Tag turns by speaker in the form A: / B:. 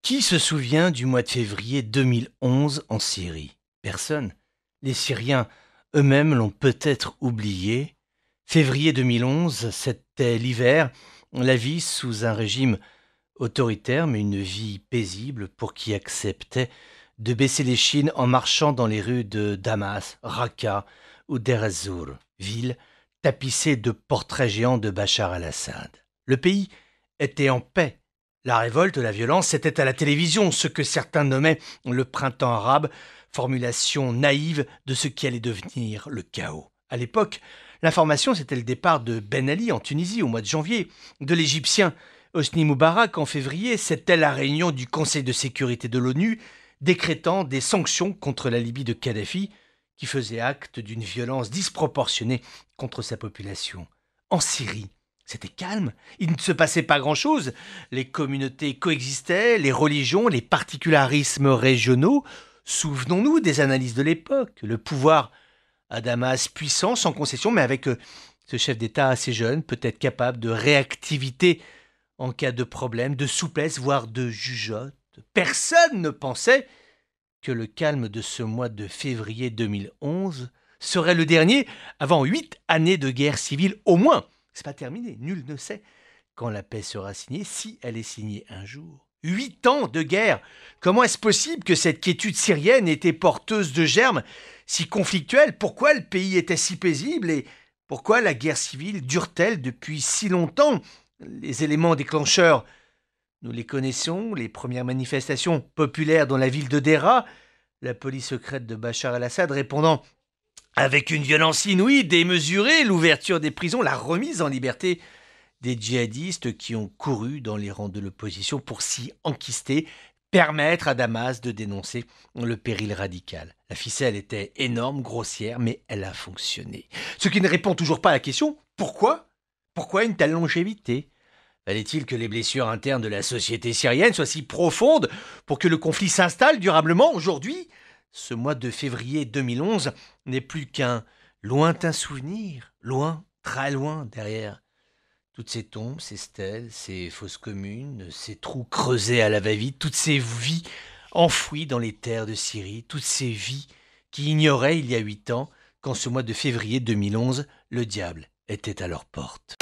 A: Qui se souvient du mois de février 2011 en Syrie? Personne. Les Syriens eux-mêmes l'ont peut-être oublié. Février 2011, c'était l'hiver, la vie sous un régime autoritaire, mais une vie paisible pour qui acceptait de baisser les chines en marchant dans les rues de Damas, Raqqa ou Deir ez-Zor, ville tapissée de portraits géants de Bachar al-Assad. Le pays était en paix. La révolte, la violence, c'était à la télévision, ce que certains nommaient le printemps arabe, formulation naïve de ce qui allait devenir le chaos. À l'époque, l'information, c'était le départ de Ben Ali en Tunisie au mois de janvier, de l'Égyptien Hosni Moubarak en février, c'était la réunion du Conseil de sécurité de l'ONU décrétant des sanctions contre la Libye de Kadhafi, qui faisait acte d'une violence disproportionnée contre sa population. En Syrie, c'était calme, il ne se passait pas grand-chose, les communautés coexistaient, les religions, les particularismes régionaux. Souvenons-nous des analyses de l'époque, le pouvoir à Damas puissant, sans concession, mais avec ce chef d'État assez jeune, peut-être capable de réactivité en cas de problème, de souplesse, voire de jugeote. Personne ne pensait que le calme de ce mois de février 2011 serait le dernier avant 8 années de guerre civile au moins. C'est pas terminé, nul ne sait quand la paix sera signée, si elle est signée un jour. 8 ans de guerre. Comment est-ce possible que cette quiétude syrienne était porteuse de germes si conflictuels? Pourquoi le pays était si paisible et pourquoi la guerre civile dure-t-elle depuis si longtemps? Les éléments déclencheurs, nous les connaissons, les premières manifestations populaires dans la ville de Deraa, la police secrète de Bachar al-Assad répondant avec une violence inouïe, démesurée, l'ouverture des prisons, la remise en liberté des djihadistes qui ont couru dans les rangs de l'opposition pour s'y enquister, permettre à Damas de dénoncer le péril radical. La ficelle était énorme, grossière, mais elle a fonctionné. Ce qui ne répond toujours pas à la question, pourquoi? Pourquoi une telle longévité? Fallait-il que les blessures internes de la société syrienne soient si profondes pour que le conflit s'installe durablement aujourd'hui? Ce mois de février 2011 n'est plus qu'un lointain souvenir, loin, très loin derrière toutes ces tombes, ces stèles, ces fosses communes, ces trous creusés à la va-vite, toutes ces vies enfouies dans les terres de Syrie, toutes ces vies qui ignoraient il y a 8 ans qu'en ce mois de février 2011, le diable était à leur porte.